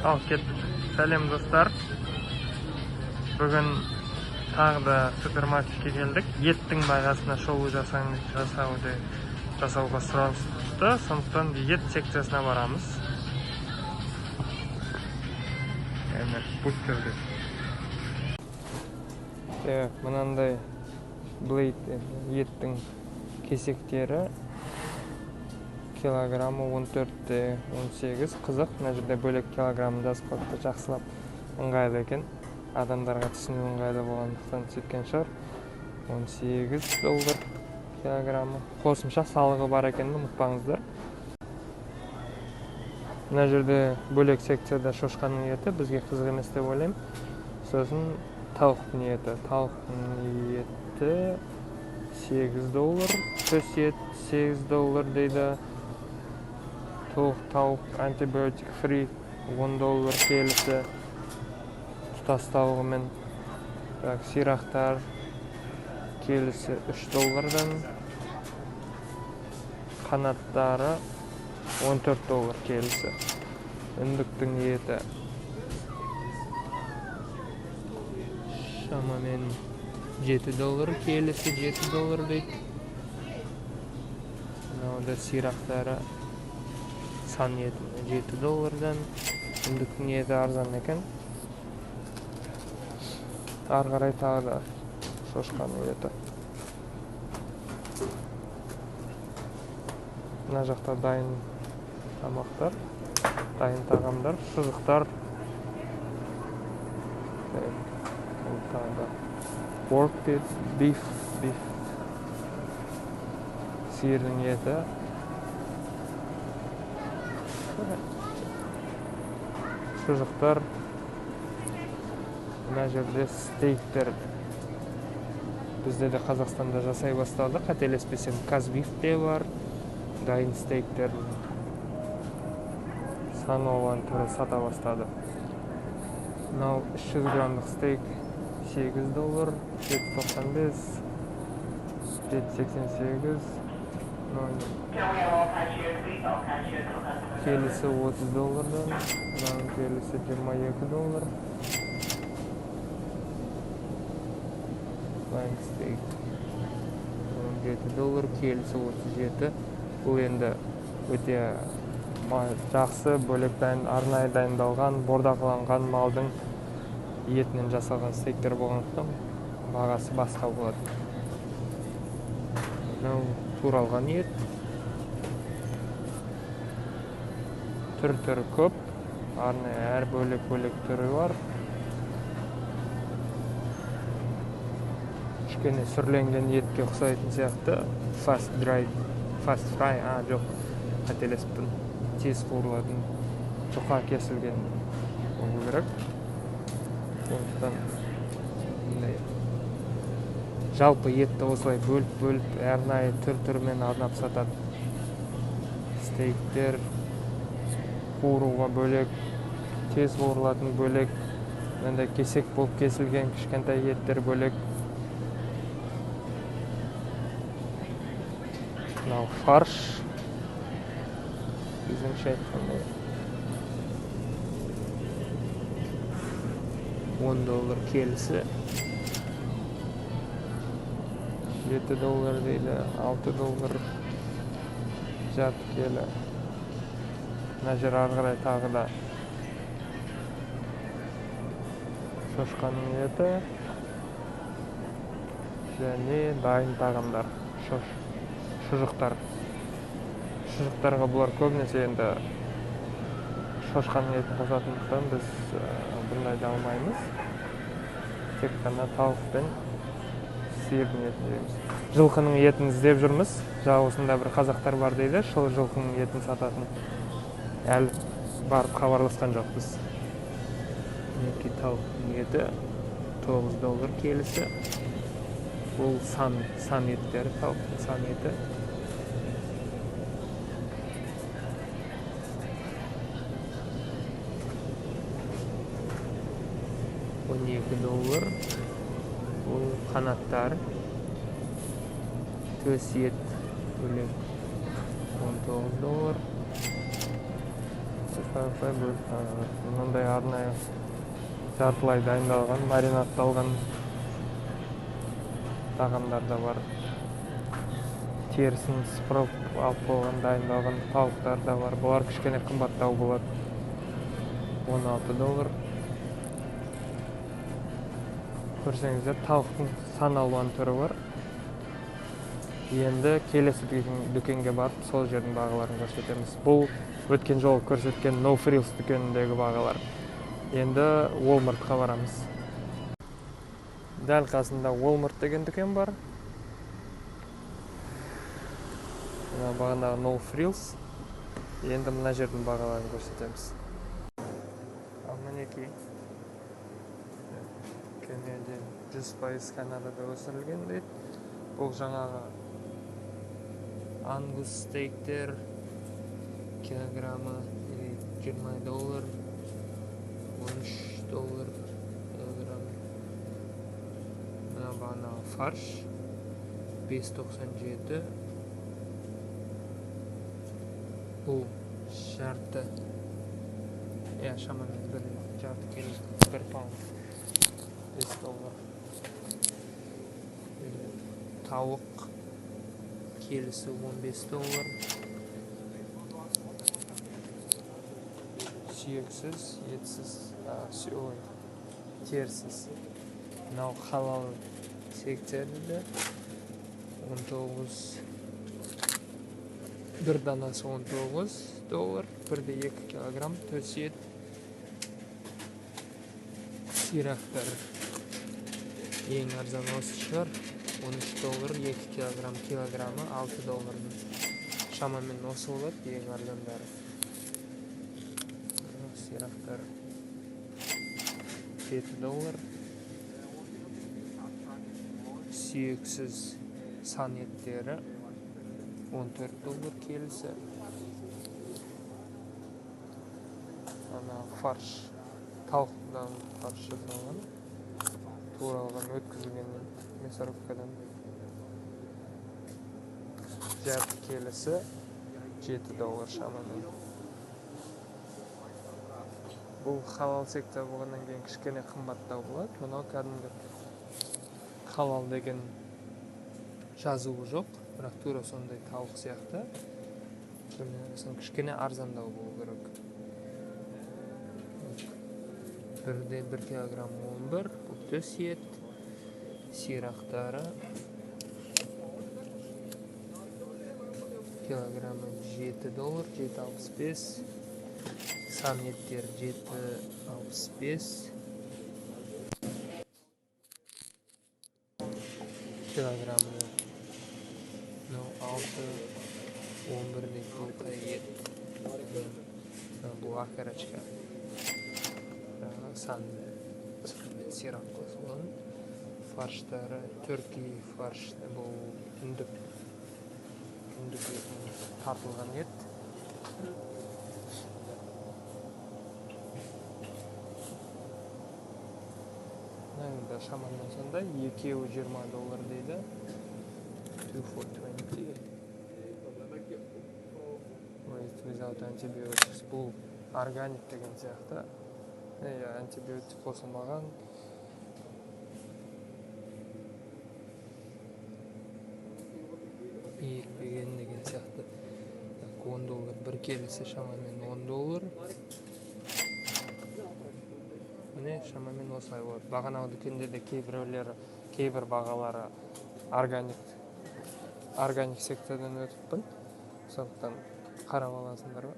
Al kettik. Selam dostlar. Bugün tағы da супермаркетке келдік. Еттің бағасына шоу жасауға сұраныс түсті. Сондықтан ет секциясына барамыз. Буттерде. Мынандай блейд еттің кесектері килограммы 14-18 қызық. Мына жерде бөлек килограммын жазып қойыпты, жақсылап ыңғайлы екен. Адамдарға түсіну ыңғайлы болғандықтан сөйткен шығар. $18 килограммы. Қосымша салығы бар екенін ұмытпаңыздар. Мына жерде бөлек секцияда шошқаның еті бізге қызық емес деп ойлаймын. Сосын тауықтың еті. Тауықтың еті $8, төс ет $8 дейді. Тауық антибиотик фри $10 келісі. Тұтас тауығымен. Сирақтар келісі $3. Қанаттары $14 келісі. Үндіктің еті шамамен $7 келісі $7 дейді. Мынау сирақтары сан еті $7. Үндіктің еті арзан екен. Ары қарай тағы да шошқаның еті. Мына жақта дайын тамақтар, дайын тағамдар, шұжықтар. Pork beef, сиырдың еті. Шұжықтар. Мына жерде стейктер. Бізде де Қазақстанда жасай басталды. Қателеспесем, казбиф те бар. Дайын стейктер сан алуан түрі сата бастады. Мынау 300 граммдық стейк $8, $7.95, $7.88. Келісі $30, келісі $22. Лайн стейк $17, келісі $37. Бұл енді өте жақсы, бөлек арнайы дайындалған, бордақыланған малдың етінен жасалған стейктер болғандықтан бағасы басқа болады. Мынау туралған ет. Түр-түрі көп. Әр бөлек түрі бар. Кішкене сүрленген етке ұқсайтын сияқты. Fast fry, жоқ, қателеспін. Тез қуырылатын, жұқа кесілген болу керек. Сондықтан жалпы етті осылай бөліп, арнайы түр-түрімен арнап сатады. Стейктер қуыруға бөлек, тез қуырылатын бөлек, мынандай кесек болып кесілген кішкентай еттер бөлек. Мынау фарш. Біздіңше айтқандай $10 келісі. $7 дейді, $6 жарты келі. Мына жер ары қарай тағы да шошқаның еті және дайын тағамдар, шұжықтар. Шұжықтарға бұлар көбінесе енді шошқаның етін қосатындықтан біз бұндайды алмаймыз. Тек қана тауық пен сиырдың етін жейміз. Жылқының етін іздеп жүрміз. Осында бір қазақтар бар дейді, жылқының етін сататын. Әлі барып хабарласқан жоқпыз. Мінекей тауықтың еті $9 келісі. Бұл сан еттері, тауықтың сан еті. $12. Бұл қанаттар. Төс ет бөлек $19. бұл мындай арнайы жартылай дайындалған, маринадталған тағамдар да бар. Терісін сыпырып алып болған дайындалған тауықтар да бар. Бұлар кішкене қымбаттау болады. $16. Көрсеңіздер, тауықтың сан алуан түрі бар. Енді келесі дүкенге барып, сол жердің бағаларын көрсетеміз. Бұл өткен жолы көрсеткен No Frills дүкеніндегі бағалар. Енді Walmartқа барамыз. Дәл қасында Walmart деген дүкен бар. Бағанағы No Frills. Енді мына жердің бағаларын көрсетеміз. Ал мінекей. Кенеден 100% Канадада өсірілген дейді. Бұл жаңағы Angus стейктер килограммы $20, $13 килограмм. Мына бағанағы фарш $5.97. Бұл жарты, шамамен бір жарты келі, бір паунд, $5. Тауық келісі $15. Сүйексіз, етсіз, терсіз. Мынау халал секцияда $19. Bir danası $19. Бірде 2 килограмм, 4 сирақтар ең арзан осы шығар. $13, 2 килограмм, килограммы $6. Шамамен осы болады ең арзандары. Сирақтар $7. Сүйексіз сан еттері $14 келісі. Ана фарш, тауықтан фарш жасалған, туралған, өткізілген мясорубкадан. Жарты келісі $7 шамамен. Бұл халал секция болғаннан кейін кішкене қымбаттау болады. Мынау кәдімгі халал деген жазуы жоқ, бірақ тура сондай тауық сияқты. Кішкене арзандау болу керек. Бірде 1 килограмм $11, бұл төс ет, сирақтары килограммы $7, $7.65, сан еттер $7.65, килограммы 6-11 толқа ет. Бұл ақарачка. Сан сирақ қосылған. Фарштары, түрки фарш, бұл үндік тартылған ет. Енді шамамен сондай, екеуі $20 дейді. 2 for $20. Without antibiotics. Бұл органик деген сияқты. Антибиотик қосылмаған. Екпеген деген сияқты. $10, бір келісі шамамен $10. Міне шамамен осылай болады. Бағанағы дүкенде де кейбір бағалары органик секциядан өтіппін. Сондықтан қарап аласыңдар ба?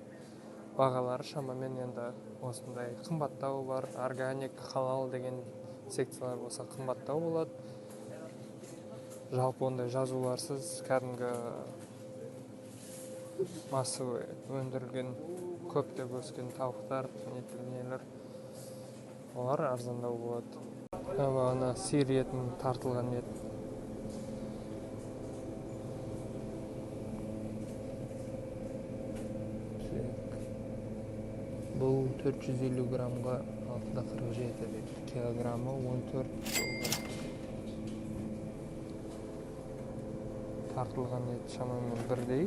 Бағалары шамамен енді осындай қымбаттау бар. Органик, халал деген секциялар болса қымбаттау болады. Жалпы ондай жазуларсыз кәдімгі массовый өндірілген көптеп өскен тауықтар, нелер, олар арзандау болады. Ана сиыр етін тартылған ет. Бұл 450 граммға $6.47, килограммы $14. Тартылған ет шамамен бірдей.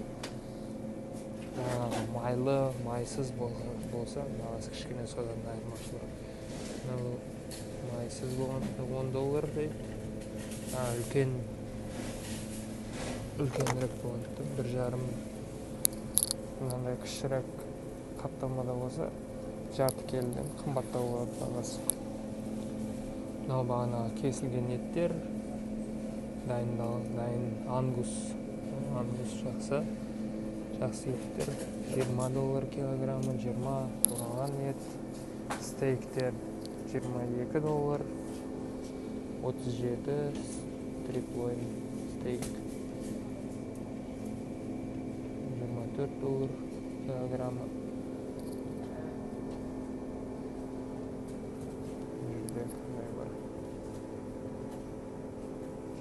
майлы, майсыз болса, бағасы кішкене содан айырмашылығы. Майсыз болған $10 дейді. Үлкенірек болғандықтан 1,5 мынандай кішірек қаптамада болса, жарты келіден қымбаттау болады бағасы. Мынау бағанағы кесілген еттер, дайын ангус жақсы еттер, $20 килограммы, 20 тураған ет, стейктер $22, 37 триплойн стейк, $24 килограммы. Жүрде қандай бар?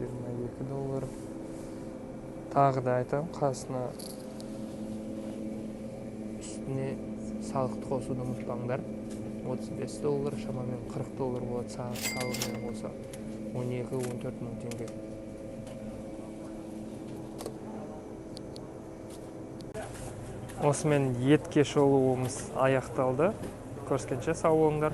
$22. Тағы да айтам, қасына үстіне салықты қосуды ұмытпаңдар. $35, шамамен $40 болады салығымен қоса. 12-14 мың теңге. Осымен ет кеш шолуымыз аяқталды. Көріскенше сау болыңдар.